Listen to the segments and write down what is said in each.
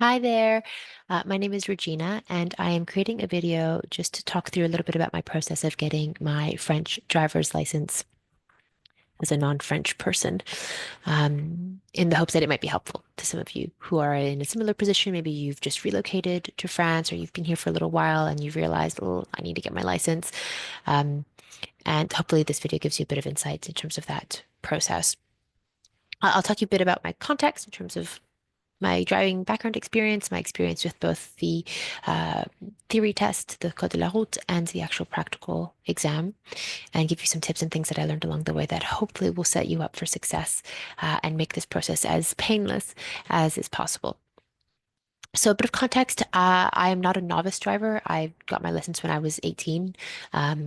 Hi there. My name is Regina, and I am creating a video just to talk through a little bit about my process of getting my French driver's license as a non-French person, in the hopes that it might be helpful to some of you who are in a similar position. Maybe you've just relocated to France or you've been here for a little while and you've realized, oh, I need to get my license. Um, and hopefully this video gives you a bit of insight in terms of that process. I'll talk you a bit about my context in terms of my driving background experience, my experience with both the uh, theory test, the Code de la Route, and the actual practical exam, and give you some tips and things that I learned along the way that hopefully will set you up for success and make this process as painless as is possible. So, a bit of context, I am not a novice driver. I got my license when I was 18,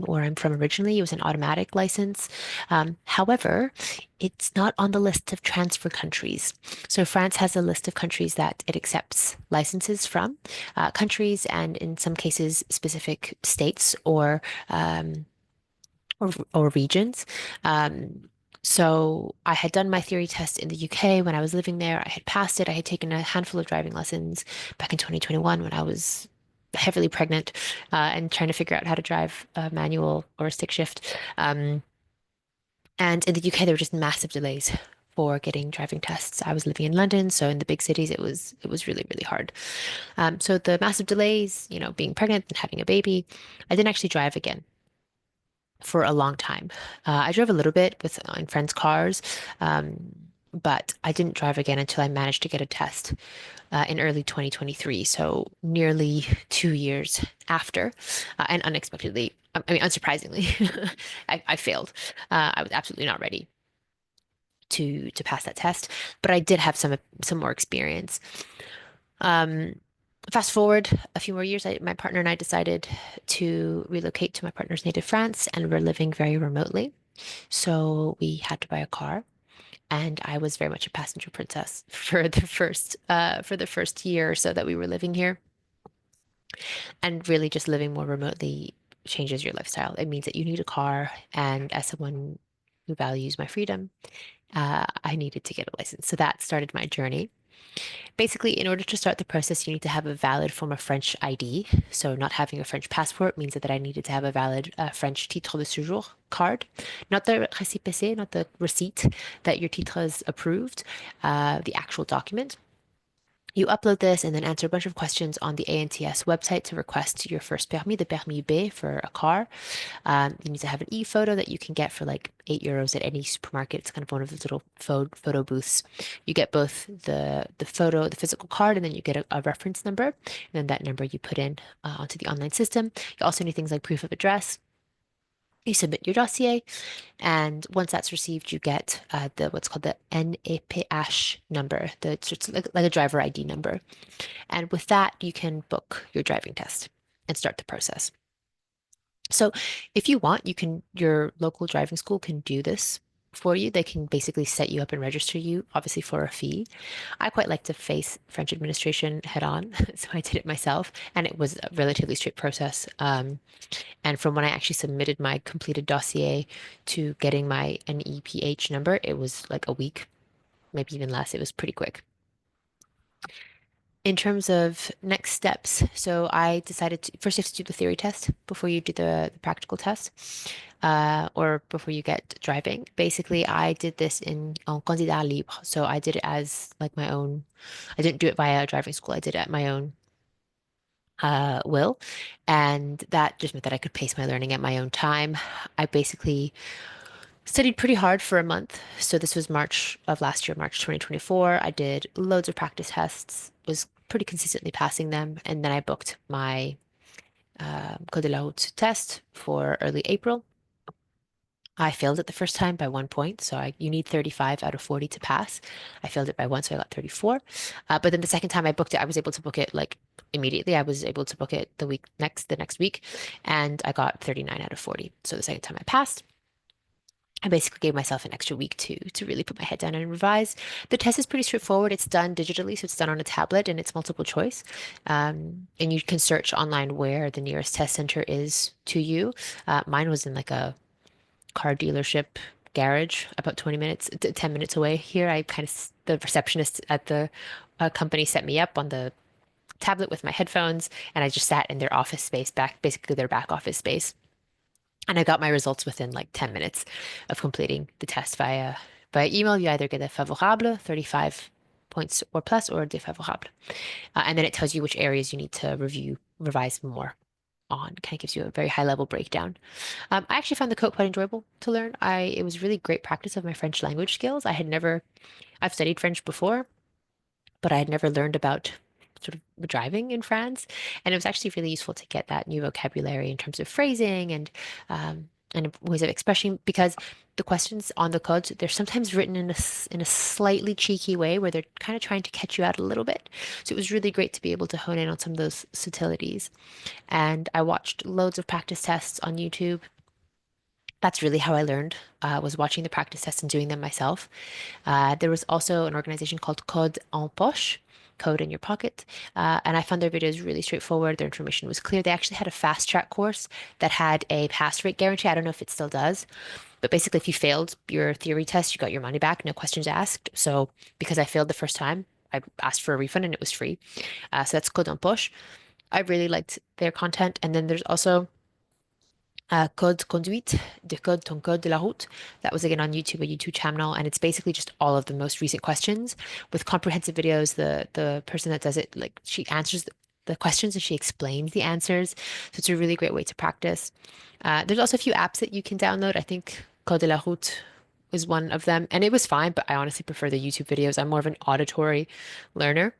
where I'm from originally. It was an automatic license. However, it's not on the list of transfer countries. So, France has a list of countries that it accepts licenses from, countries, and in some cases, specific states or regions. So I had done my theory test in the UK when I was living there. I had passed it. I had taken a handful of driving lessons back in 2021 when I was heavily pregnant and trying to figure out how to drive a manual or a stick shift. And in the UK, there were just massive delays for getting driving tests. I was living in London, so in the big cities, it was really, really hard. So the massive delays, being pregnant and having a baby, I didn't actually drive again for a long time. I drove a little bit with in friends' cars, um, but I didn't drive again until I managed to get a test in early 2023. So nearly 2 years after, and unexpectedly, I mean, unsurprisingly, I failed. I was absolutely not ready to pass that test, but I did have some more experience. Um, Fast forward a few more years, my partner and I decided to relocate to my partner's native France, and we're living very remotely. So we had to buy a car, and I was very much a passenger princess for the first year or so that we were living here. And really, just living more remotely changes your lifestyle. It means that you need a car, and as someone who values my freedom, I needed to get a license. So that started my journey. Basically, in order to start the process, you need to have a valid form of French ID. So, not having a French passport means that I needed to have a valid French titre de séjour card, not the récépissé, not the receipt that your titre is approved, the actual document. You upload this and then answer a bunch of questions on the ANTS website to request your first permis, the permis B for a car. You need to have an e-photo that you can get for like €8 at any supermarket. It's kind of one of those little photo booths. You get both the photo, the physical card, and then you get a reference number. And then that number you put in onto the online system. You also need things like proof of address. You submit your dossier, and once that's received, you get the what's called the NAPH number, it's like a driver ID number. And with that, you can book your driving test and start the process. So if you want, your local driving school can do this for you. They can basically set you up and register you, obviously for a fee. I quite like to face French administration head on, so I did it myself, and it was a relatively straight process. And from when I actually submitted my completed dossier to getting my NEPH number, it was like a week, maybe even less. It was pretty quick. In terms of next steps, so I decided to first you have to do the theory test before you do the practical test, or before you get driving. Basically, I did this en candidat libre, so I did it as like my own. I didn't do it via a driving school. I did it at my own will, and that just meant that I could pace my learning at my own time. I basically studied pretty hard for a month. So this was March of last year, March 2024. I did loads of practice tests, was pretty consistently passing them. And then I booked my Code de la Route test for early April. I failed it the first time by 1 point. So you need 35 out of 40 to pass. I failed it by one, so I got 34. But then the second time I booked it, I was able to book it like immediately. I was able to book it the next week, and I got 39 out of 40. So the second time I passed. I basically gave myself an extra week to really put my head down and revise. The test is pretty straightforward. It's done digitally, so it's done on a tablet and it's multiple choice. And you can search online where the nearest test center is to you. Mine was in like a car dealership garage about 20 minutes, 10 minutes away here. The receptionist at the company set me up on the tablet with my headphones, and I just sat in their office space, basically their back office space. And I got my results within like 10 minutes of completing the test via email. You either get a favorable, 35 points or plus, or défavorable. And then it tells you which areas you need to revise more on. Kind of gives you a very high level breakdown. I actually found the code quite enjoyable to learn. It was really great practice of my French language skills. I've studied French before, but I had never learned about sort of driving in France, and it was actually really useful to get that new vocabulary in terms of phrasing and ways of expressing because the questions on the codes they're sometimes written in a slightly cheeky way where they're kind of trying to catch you out a little bit. So it was really great to be able to hone in on some of those subtleties. And I watched loads of practice tests on YouTube. That's really how I learned, was watching the practice tests and doing them myself. There was also an organization called Code en Poche, Code in Your Pocket, and I found their videos really straightforward. Their information was clear. They actually had a fast track course that had a pass rate guarantee. I don't know if it still does, but basically, if you failed your theory test, you got your money back, no questions asked. So because I failed the first time, I asked for a refund and it was free. So that's Code en Poche. I really liked their content. And then there's also Code Conduite, Decode ton code de la route. That was again on YouTube, a YouTube channel, and it's basically just all of the most recent questions with comprehensive videos. The person that does it, like she answers the questions and she explains the answers. So it's a really great way to practice. There's also a few apps that you can download. I think Code de la route is one of them, and it was fine, but I honestly prefer the YouTube videos. I'm more of an auditory learner.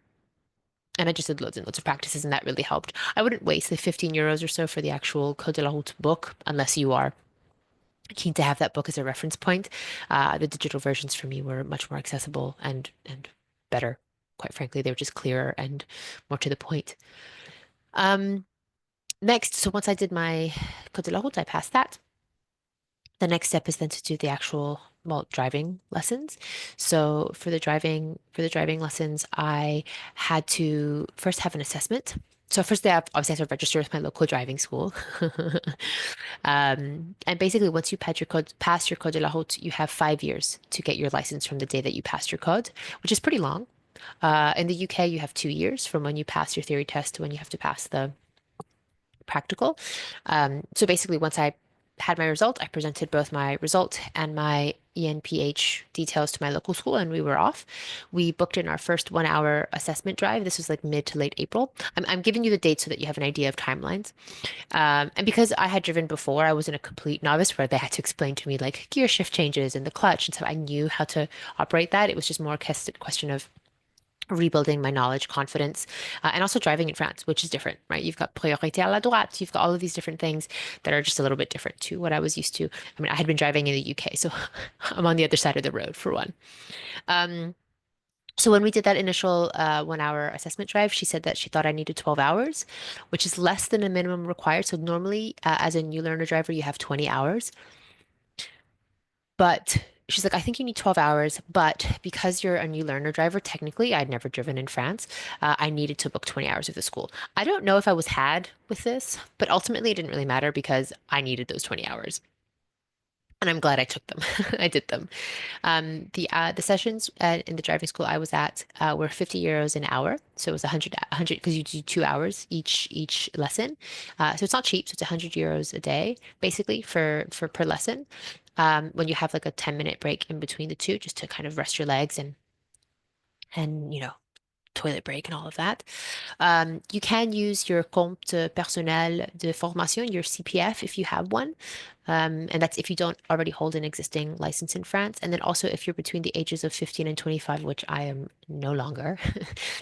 And I just did loads and loads of practices, and that really helped. I wouldn't waste the 15 euros or so for the actual Code de la Route book unless you are keen to have that book as a reference point. The digital versions for me were much more accessible and better. Quite frankly, they were just clearer and more to the point. Um, Next, so once I did my Code de la Route, I passed that. The next step is then to do the actual, well, driving lessons. So for the driving lessons, I had to first have an assessment. So first, obviously I had to register with my local driving school. And basically, once you pass your code de la route, you have 5 years to get your license from the day that you passed your code, which is pretty long. In the UK, you have 2 years from when you pass your theory test to when you have to pass the practical. So basically, once I had my result, I presented both my result and my ENPH details to my local school, and we were off. We booked in our first 1 hour assessment drive. This was like mid to late April. I'm giving you the date so that you have an idea of timelines. And because I had driven before, I wasn't a complete novice where they had to explain to me like gear shift changes and the clutch. And so I knew how to operate that. It was just more a question of rebuilding my knowledge, confidence, and also driving in France, which is different, right? You've got priorité à la droite, you've got all of these different things that are just a little bit different to what I was used to. I mean, I had been driving in the UK, so I'm on the other side of the road for one. Um, so when we did that initial 1 hour assessment drive, she said that she thought I needed 12 hours, which is less than a minimum required. So normally, as a new learner driver, you have 20 hours. But she's like, I think you need 12 hours. But because you're a new learner driver, technically, I'd never driven in France. I needed to book 20 hours with the school. I don't know if I was had with this, but ultimately, it didn't really matter because I needed those 20 hours. And I'm glad I took them. I did them. The sessions in the driving school I was at were 50 euros an hour. So it was 100 because you do 2 hours each lesson. So it's not cheap. So it's 100 euros a day, basically, for per lesson. When you have like a 10-minute break in between the two, just to kind of rest your legs and toilet break and all of that. You can use your compte personnel de formation, your CPF, if you have one. And that's if you don't already hold an existing license in France. And then also if you're between the ages of 15 and 25, which I am no longer,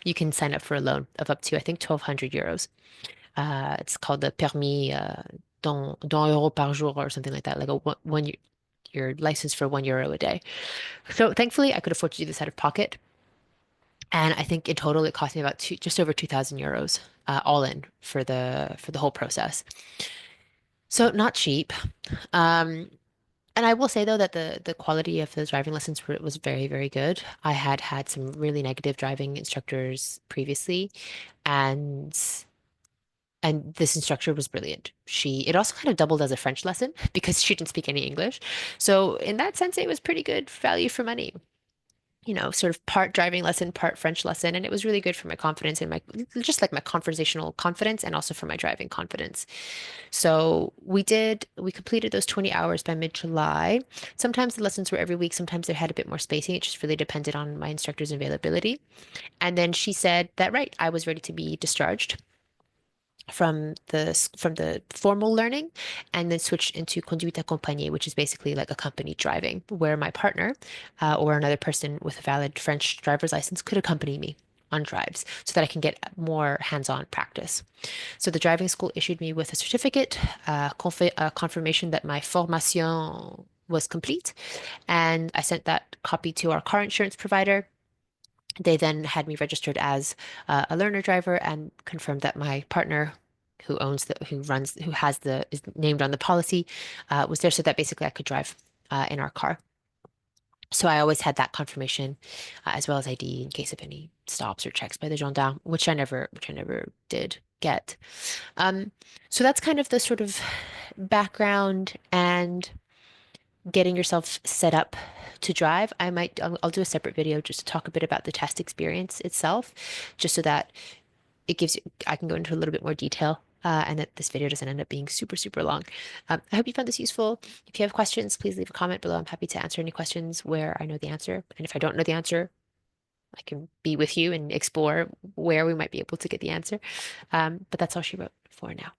you can sign up for a loan of up to, I think, 1,200 euros. It's called the permis d'un euro par jour or something like that, like your license for €1 a day. So thankfully, I could afford to do this out of pocket. And I think in total it cost me about just over 2,000 euros, all in for the whole process. So not cheap. Um, and I will say though that the quality of the driving lessons was very, very good. I had had some really negative driving instructors previously, and this instructor was brilliant. It also kind of doubled as a French lesson because she didn't speak any English. So in that sense, it was pretty good value for money. sort of part driving lesson, part French lesson. And it was really good for my confidence and just like my conversational confidence and also for my driving confidence. So we completed those 20 hours by mid-July. Sometimes the lessons were every week. Sometimes they had a bit more spacing. It just really depended on my instructor's availability. And then she said that, right, I was ready to be discharged from the formal learning and then switched into conduite accompagnée, which is basically like accompanied driving, where my partner or another person with a valid French driver's license could accompany me on drives so that I can get more hands-on practice. So the driving school issued me with a certificate, confirmation that my formation was complete, and I sent that copy to our car insurance provider. They then had me registered as a learner driver and confirmed that my partner, who has is named on the policy, was there so that basically I could drive in our car. So I always had that confirmation, as well as ID in case of any stops or checks by the gendarme, which I never did get. Um, so that's kind of the sort of background and getting yourself set up to drive. I'll do a separate video just to talk a bit about the test experience itself, just so that I can go into a little bit more detail. And that this video doesn't end up being super, super long. I hope you found this useful. If you have questions, please leave a comment below. I'm happy to answer any questions where I know the answer. And if I don't know the answer, I can be with you and explore where we might be able to get the answer. But that's all she wrote for now.